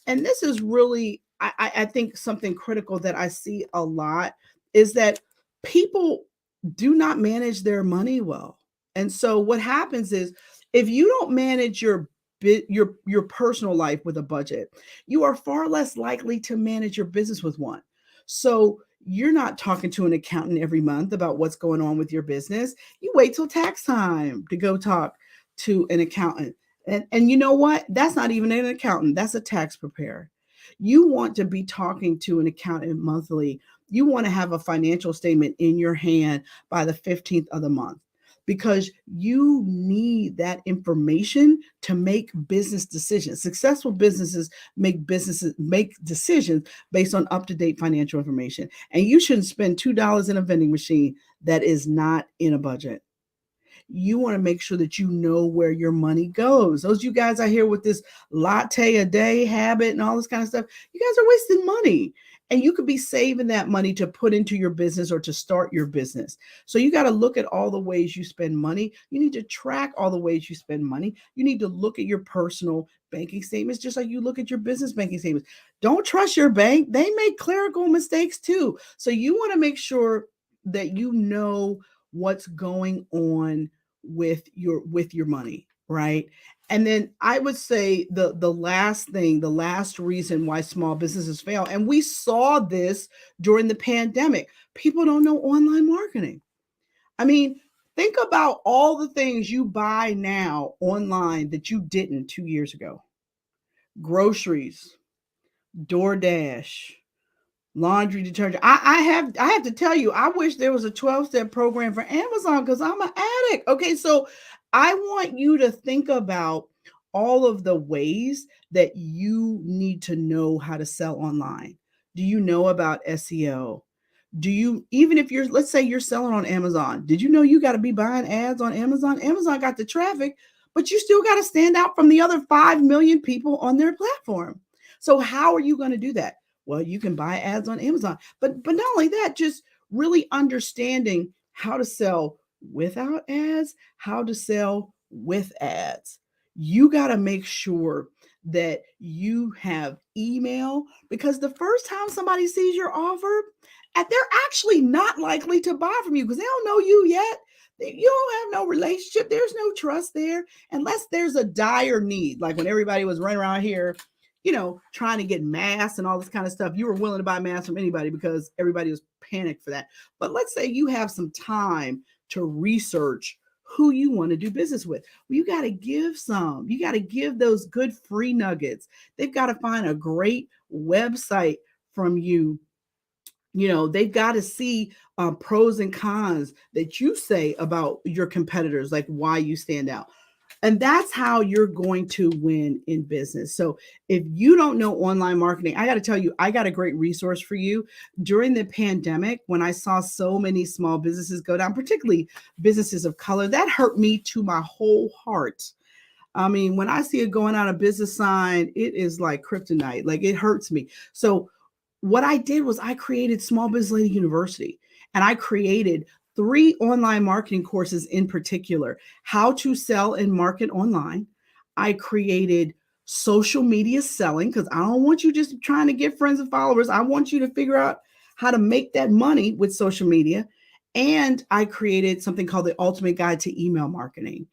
and this is really, I think, something critical that I see a lot, is that people do not manage their money well. And so what happens is, if you don't manage your personal life with a budget, you are far less likely to manage your business with one. So you're not talking to an accountant every month about what's going on with your business. You wait till tax time to go talk to an accountant. And you know what? That's not even an accountant. That's a tax preparer. You want to be talking to an accountant monthly. You want to have a financial statement in your hand by the 15th of the month, because you need that information to make business decisions. Successful businesses make decisions based on up-to-date financial information. And you shouldn't spend $2 in a vending machine that is not in a budget. You want to make sure that you know where your money goes. Those you guys out here with this latte a day habit and all this kind of stuff, you guys are wasting money. And you could be saving that money to put into your business or to start your business. So you got to look at all the ways you spend money. You need to track all the ways you spend money. You need to look at your personal banking statements just like you look at your business banking statements. Don't trust your bank. They make clerical mistakes too. So you want to make sure that you know what's going on with your money, right? And then I would say the last reason why small businesses fail, and we saw this during the pandemic, people don't know online marketing. I mean, think about all the things you buy now online that you didn't 2 years ago. Groceries, DoorDash, laundry detergent. I have to tell you, I wish there was a 12-step program for Amazon, because I'm an addict. Okay, so I want you to think about all of the ways that you need to know how to sell online. Do you know about SEO? Do you, even if you're, let's say you're selling on Amazon, did you know you got to be buying ads on Amazon? Amazon got the traffic, but you still got to stand out from the other 5 million people on their platform. So how are you going to do that? Well, you can buy ads on Amazon, but not only that, just really understanding how to sell without ads, how to sell with ads. You got to make sure that you have email, because the first time somebody sees your offer, and they're actually not likely to buy from you because they don't know you yet. You don't have no relationship. There's no trust there unless there's a dire need. Like when everybody was running around here, trying to get masks and all this kind of stuff, you were willing to buy masks from anybody because everybody was panicked for that. But let's say you have some time to research who you want to do business with. Well, you got to give some. You got to give those good free nuggets. They've got to find a great website from you. They've got to see pros and cons that you say about your competitors, like why you stand out. And that's how you're going to win in business. So if you don't know online marketing, I got to tell you, I got a great resource for you. During the pandemic, when I saw so many small businesses go down, particularly businesses of color, that hurt me to my whole heart. I mean, when I see it going out of business sign, it is like kryptonite. Like, it hurts me. So what I did was I created SmallBizLady University, and I created 3 online marketing courses in particular: how to sell and market online. I created social media selling, because I don't want you just trying to get friends and followers. I want you to figure out how to make that money with social media. And I created something called the Ultimate Guide to Email Marketing.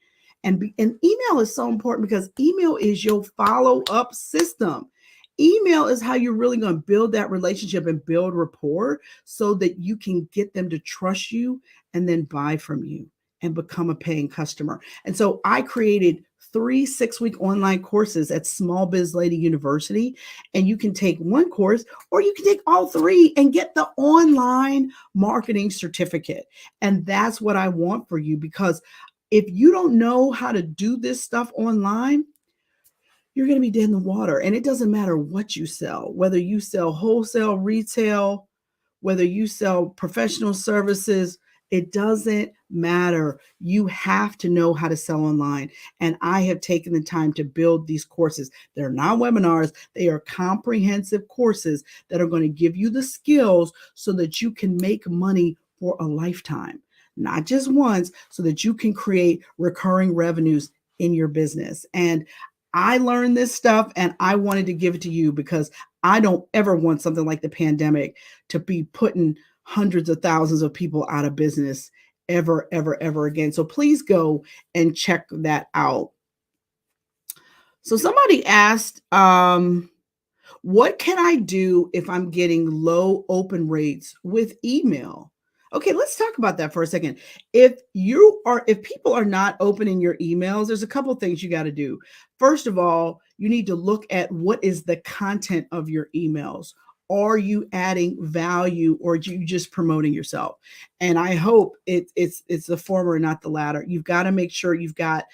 And email is so important because email is your follow-up system. Email is how you're really going to build that relationship and build rapport so that you can get them to trust you and then buy from you and become a paying customer. And so I created 3 6-week online courses at SmallBizLady University. And you can take one course or you can take all 3 and get the online marketing certificate. And that's what I want for you, because If you don't know how to do this stuff online, you're going to be dead in the water. And it doesn't matter what you sell, whether you sell wholesale, retail, whether you sell professional services, it doesn't matter. You have to know how to sell online. And I have taken the time to build these courses. They're not webinars, they are comprehensive courses that are going to give you the skills so that you can make money for a lifetime, not just once, so that you can create recurring revenues in your business. And I learned this stuff and I wanted to give it to you because I don't ever want something like the pandemic to be putting hundreds of thousands of people out of business ever, ever, ever again. So please go and check that out. So somebody asked, what can I do if I'm getting low open rates with email? Okay, let's talk about that for a second. If people are not opening your emails, there's a couple of things you got to do. First of all, you need to look at what is the content of your emails. Are you adding value, or are you just promoting yourself? And I hope it's the former, not the latter. You've got to make sure you've got,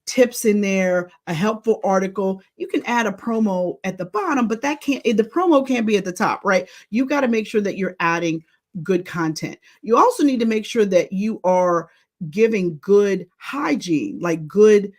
tips in there, a helpful article. You can add a promo at the bottom, but the promo can't be at the top, right? You got to make sure that you're adding good content. You also need to make sure that you are giving good hygiene, like good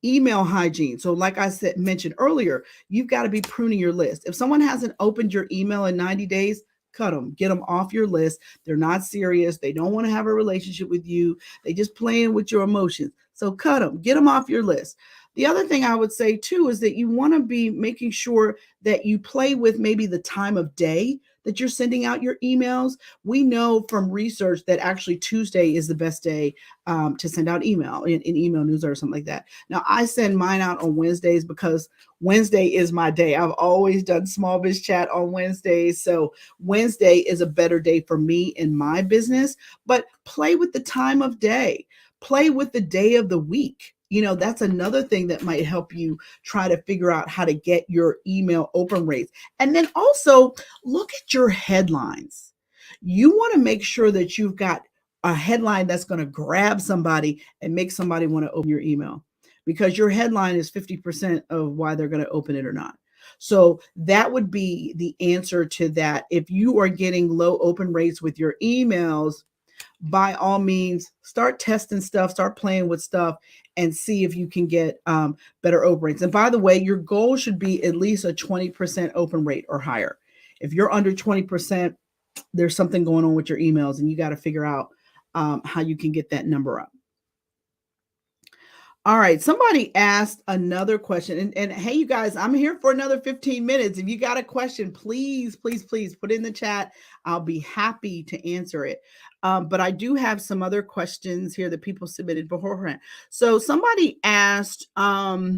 email hygiene. So like I mentioned earlier, you've got to be pruning your list. If someone hasn't opened your email in 90 days, cut them, get them off your list. They're not serious. They don't want to have a relationship with you. They just playing with your emotions. So cut them, get them off your list. The other thing I would say too is that you want to be making sure that you play with maybe the time of day that you're sending out your emails. We know from research that actually Tuesday is the best day to send out email in email newsletter or something like that. Now I send mine out on Wednesdays because Wednesday is my day. I've always done small biz chat on Wednesdays. So Wednesday is a better day for me in my business, but play with the time of day, play with the day of the week. That's another thing that might help you try to figure out how to get your email open rates. And then also look at your headlines. You want to make sure that you've got a headline that's going to grab somebody and make somebody want to open your email, because your headline is 50% of why they're going to open it or not. So that would be the answer to that. If you are getting low open rates with your emails, by all means, start testing stuff, start playing with stuff, and see if you can get better open rates. And by the way, your goal should be at least a 20% open rate or higher. If you're under 20%, there's something going on with your emails, and you got to figure out how you can get that number up. All right, somebody asked another question. And hey, you guys, I'm here for another 15 minutes. If you got a question, please, please, please put it in the chat. I'll be happy to answer it. But I do have some other questions here that people submitted beforehand. So somebody asked, how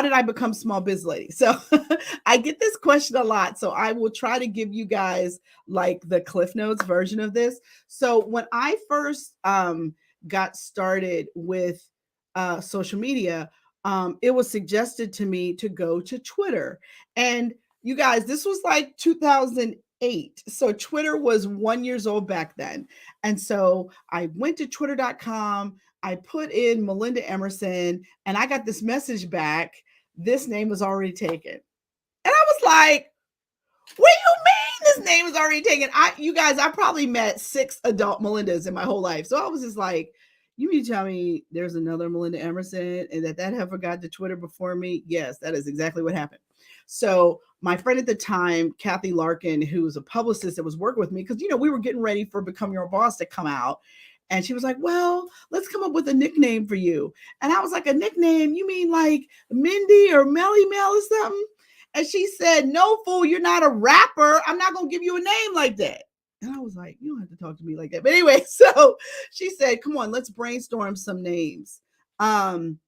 did I become Small Biz Lady? So I get this question a lot. So I will try to give you guys like the Cliff Notes version of this. So when I first got started with social media, it was suggested to me to go to Twitter. And you guys, this was like 2008. So Twitter was 1 year old back then. And so I went to twitter.com. I put in Melinda Emerson, and I got this message back. This name was already taken. And I was like, what do you mean this name is already taken? You guys, I probably met 6 adult Melindas in my whole life. So I was just like, you mean to tell me there's another Melinda Emerson and that heifer got to Twitter before me? Yes, that is exactly what happened. So my friend at the time, Kathy Larkin, who was a publicist that was working with me, because, we were getting ready for Become Your Boss to come out. And she was like, well, let's come up with a nickname for you. And I was like, a nickname? You mean like Mindy or Melly Mel or something? And she said, no, fool, you're not a rapper. I'm not going to give you a name like that. And I was like, you don't have to talk to me like that. But anyway, so she said, come on, let's brainstorm some names. And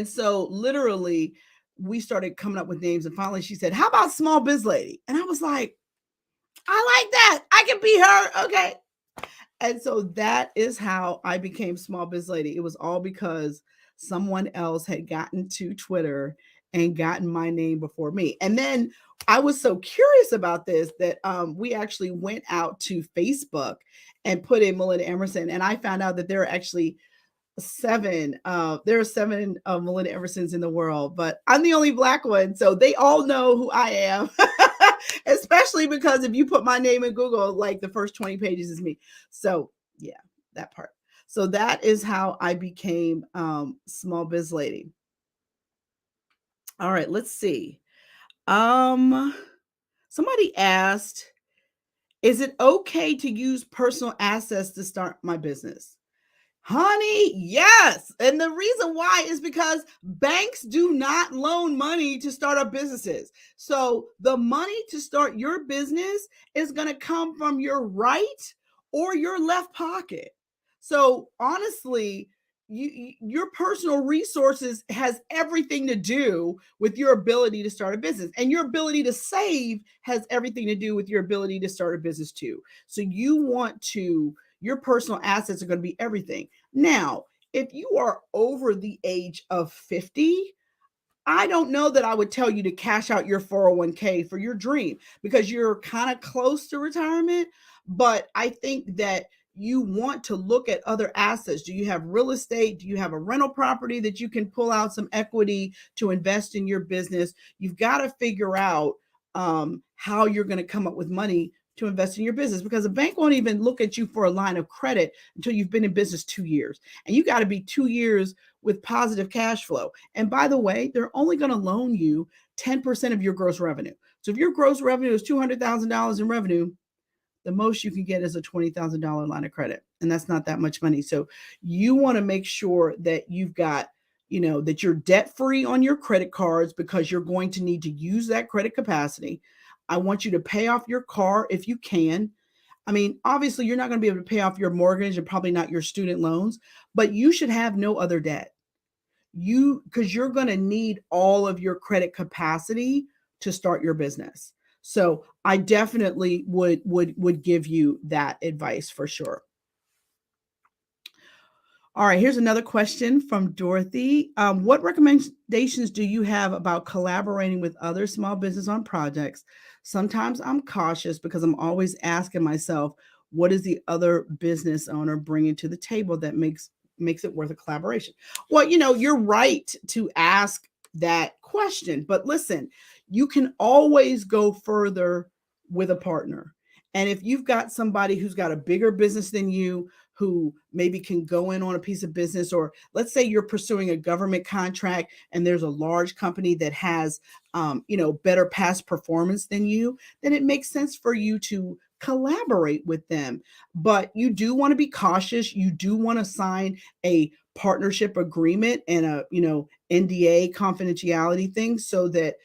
so literally we started coming up with names. And finally she said, how about Small Biz Lady? And I was like, I like that. I can be her. Okay. And so that is how I became Small Biz Lady. It was all because someone else had gotten to Twitter and gotten my name before me. And then I was so curious about this that we actually went out to Facebook and put in Melinda Emerson, and I found out that there are actually there are seven Melinda Emersons in the world, but I'm the only Black one, so they all know who I am. Especially because if you put my name in Google, like the first 20 pages is me. So yeah, that part. So that is how I became Small Biz Lady. All right, let's see. Somebody asked, is it okay to use personal assets to start my business? Honey, yes. And the reason why is because banks do not loan money to start up businesses. So the money to start your business is going to come from your right or your left pocket. So honestly, your personal resources has everything to do with your ability to start a business, and your ability to save has everything to do with your ability to start a business too. So your personal assets are going to be everything. Now, if you are over the age of 50, I don't know that I would tell you to cash out your 401k for your dream because you're kind of close to retirement. But I think that you want to look at other assets. Do you have real estate? Do you have a rental property that you can pull out some equity to invest in your business? You've got to figure out how you're going to come up with money to invest in your business, because a bank won't even look at you for a line of credit until you've been in business 2 years. And you got to be 2 years with positive cash flow. And by the way, they're only going to loan you 10% of your gross revenue. So if your gross revenue is $200,000 in revenue, the most you can get is a $20,000 line of credit. And that's not that much money. So you want to make sure that you've got, that you're debt free on your credit cards, because you're going to need to use that credit capacity. I want you to pay off your car if you can. I mean, obviously, you're not going to be able to pay off your mortgage and probably not your student loans, but you should have no other debt. Because you're going to need all of your credit capacity to start your business. So I definitely would give you that advice for sure. All right, here's another question from Dorothy. What recommendations do you have about collaborating with other small business on projects? Sometimes I'm cautious because I'm always asking myself, what is the other business owner bringing to the table that makes it worth a collaboration? Well, you're right to ask that question, but listen, you can always go further with a partner. And if you've got somebody who's got a bigger business than you, who maybe can go in on a piece of business, or let's say you're pursuing a government contract and there's a large company that has, better past performance than you, then it makes sense for you to collaborate with them. But you do want to be cautious. You do want to sign a partnership agreement and a, NDA confidentiality thing, so that,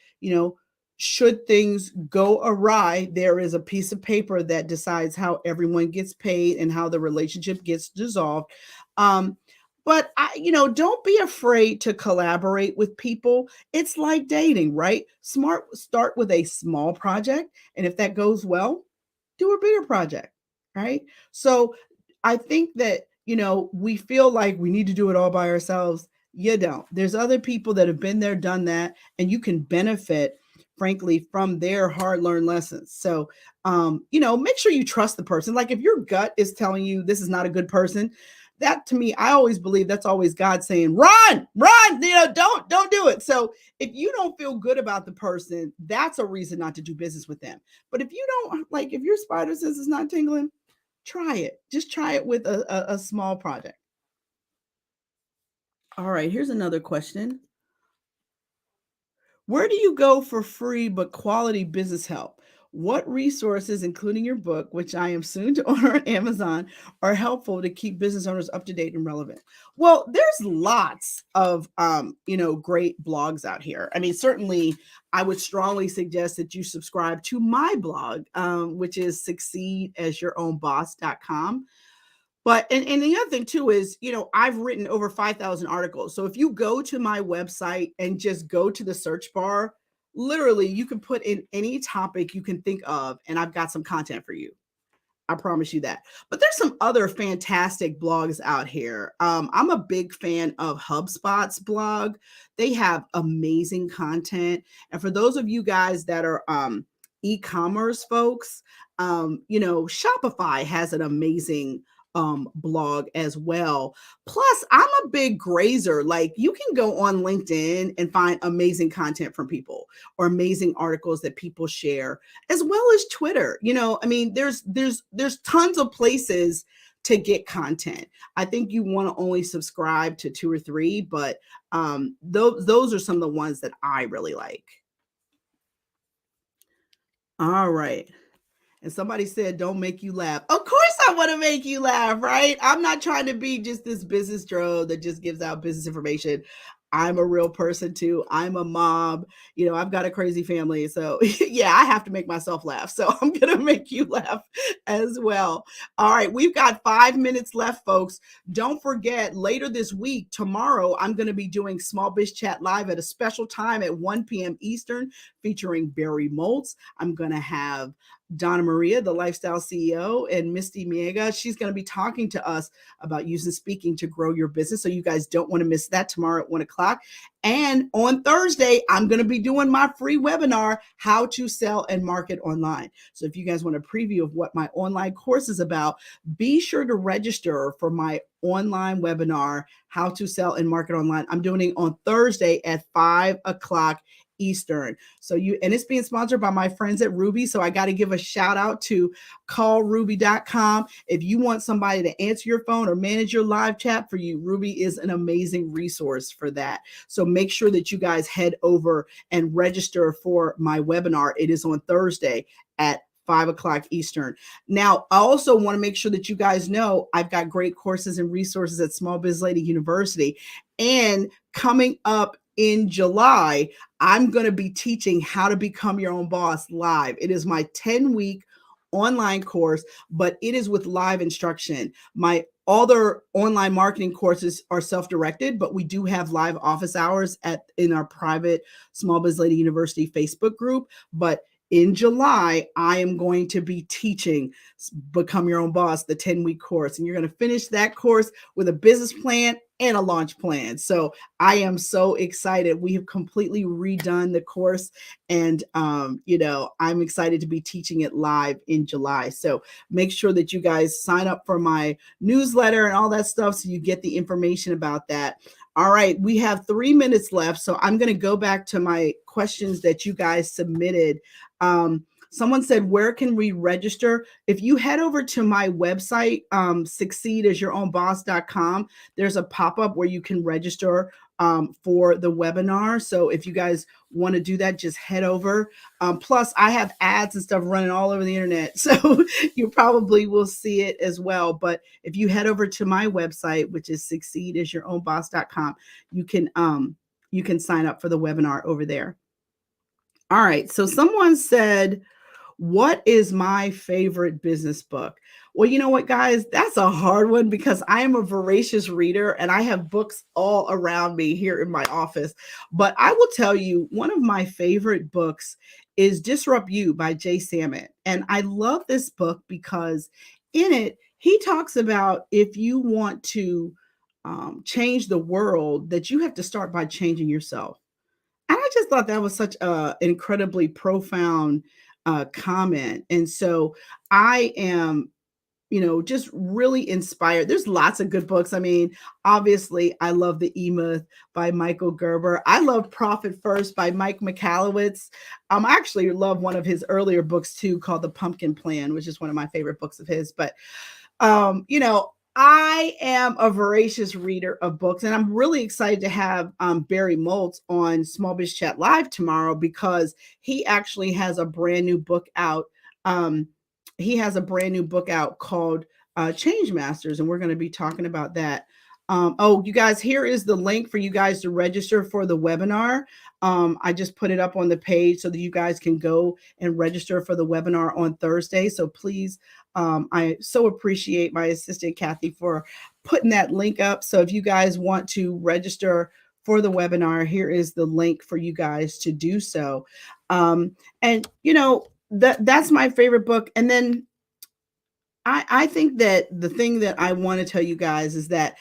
should things go awry, there is a piece of paper that decides how everyone gets paid and how the relationship gets dissolved. But don't be afraid to collaborate with people. It's like dating, right? Start with a small project, and if that goes well, do a bigger project, right? So I think that, we feel like we need to do it all by ourselves. You don't. There's other people that have been there, done that, and you can benefit, frankly, from their hard-learned lessons. So, make sure you trust the person. Like if your gut is telling you this is not a good person, that to me, I always believe that's always God saying, run, don't do it. So if you don't feel good about the person, that's a reason not to do business with them. But if you don't, like, if your spider sense is not tingling, try it. Just try it with a small project. All right, here's another question. Where do you go for free but quality business help? What resources, including your book, which I am soon to order on Amazon, are helpful to keep business owners up to date and relevant? Well, there's lots of great blogs out here. I mean, certainly I would strongly suggest that you subscribe to my blog, which is succeedasyourownboss.com. But and the other thing too is, I've written over 5,000 articles. So if you go to my website and just go to the search bar, literally you can put in any topic you can think of, and I've got some content for you. I promise you that. But there's some other fantastic blogs out here. I'm a big fan of HubSpot's blog. They have amazing content. And for those of you guys that are e-commerce folks, Shopify has an amazing blog as well. Plus, I'm a big grazer. Like, you can go on LinkedIn and find amazing content from people or amazing articles that people share, as well as Twitter. I mean, there's tons of places to get content. I think you want to only subscribe to 2 or 3, but those are some of the ones that I really like. All right. And somebody said, don't make you laugh. Of course I want to make you laugh, right? I'm not trying to be just this business drone that just gives out business information. I'm a real person too. I'm a mom. I've got a crazy family. So yeah, I have to make myself laugh. So I'm going to make you laugh as well. All right. We've got 5 minutes left, folks. Don't forget, later this week, tomorrow, I'm going to be doing Small Biz Chat Live at a special time at 1 p.m. Eastern, featuring Barry Moltz. I'm going to have Donna Maria, the lifestyle CEO, and Misty Miega. She's going to be talking to us about using speaking to grow your business. So you guys don't want to miss that tomorrow at 1 o'clock. And on Thursday, I'm going to be doing my free webinar, How to Sell and Market Online. So if you guys want a preview of what my online course is about, be sure to register for my online webinar, How to Sell and Market Online. I'm doing it on Thursday at 5 o'clock Eastern. And it's being sponsored by my friends at Ruby. So I got to give a shout out to callruby.com. If you want somebody to answer your phone or manage your live chat for you, Ruby is an amazing resource for that. So make sure that you guys head over and register for my webinar. It is on Thursday at 5 o'clock Eastern. Now, I also want to make sure that you guys know I've got great courses and resources at SmallBizLady University. And coming up in July, I'm going to be teaching how to become your own boss live. It is my 10-week online course, but it is with live instruction. My other online marketing courses are self-directed, but we do have live office hours in our private Small Biz Lady University Facebook group. But in July, I am going to be teaching Become Your Own Boss, the 10-week course. And you're going to finish that course with a business plan and a launch plan. So I am so excited. We have completely redone the course, and I'm excited to be teaching it live in July. So make sure that you guys sign up for my newsletter and all that stuff so you get the information about that. All right, we have 3 minutes left, so I'm going to go back to my questions that you guys submitted. Someone said, where can we register? If you head over to my website, succeedasYourOwnBoss.com, there's a pop-up where you can register for the webinar. So if you guys want to do that, just head over. Plus, I have ads and stuff running all over the internet, so you probably will see it as well. But if you head over to my website, which is succeedasYourOwnBoss.com, you can sign up for the webinar over there. All right. So someone said, what is my favorite business book? Well, you know what, guys? That's a hard one because I am a voracious reader and I have books all around me here in my office. But I will tell you, one of my favorite books is Disrupt You by Jay Samit. And I love this book because in it, he talks about if you want to change the world, that you have to start by changing yourself. And I just thought that was such an incredibly profound comment. And so I am, just really inspired. There's lots of good books. I mean, obviously, I love The E-Myth by Michael Gerber. I love Profit First by Mike Michalowicz. I actually love one of his earlier books too, called The Pumpkin Plan, which is one of my favorite books of his. But, I am a voracious reader of books, and I'm really excited to have Barry Moltz on Small Biz Chat Live tomorrow because he actually has a brand new book out. He has a brand new book out called Change Masters, and we're going to be talking about that. You guys, here is the link for you guys to register for the webinar. I just put it up on the page so that you guys can go and register for the webinar on Thursday. So please, I so appreciate my assistant, Kathy, for putting that link up. So if you guys want to register for the webinar, here is the link for you guys to do so. And, that's my favorite book. And then I think that the thing that I want to tell you guys is that,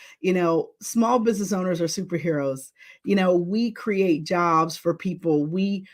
small business owners are superheroes. We create jobs for people. We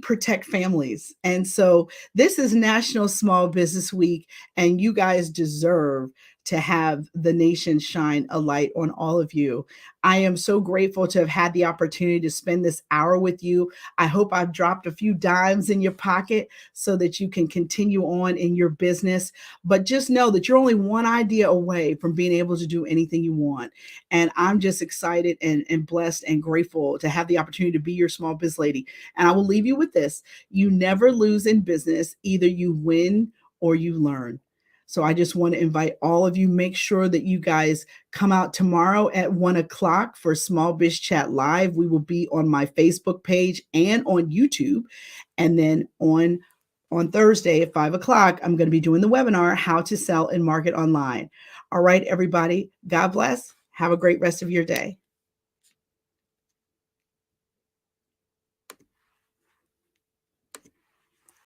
protect families. And so this is National Small Business Week, and you guys deserve to have the nation shine a light on all of you. I am so grateful to have had the opportunity to spend this hour with you. I hope I've dropped a few dimes in your pocket so that you can continue on in your business. But just know that you're only one idea away from being able to do anything you want. And I'm just excited and blessed and grateful to have the opportunity to be your small biz lady. And I will leave you with this: you never lose in business, either you win or you learn. So I just want to invite all of you, make sure that you guys come out tomorrow at 1 o'clock for Small Biz Chat Live. We will be on my Facebook page and on YouTube. And then on Thursday at 5 o'clock, I'm going to be doing the webinar, How to Sell and Market Online. All right, everybody, God bless. Have a great rest of your day.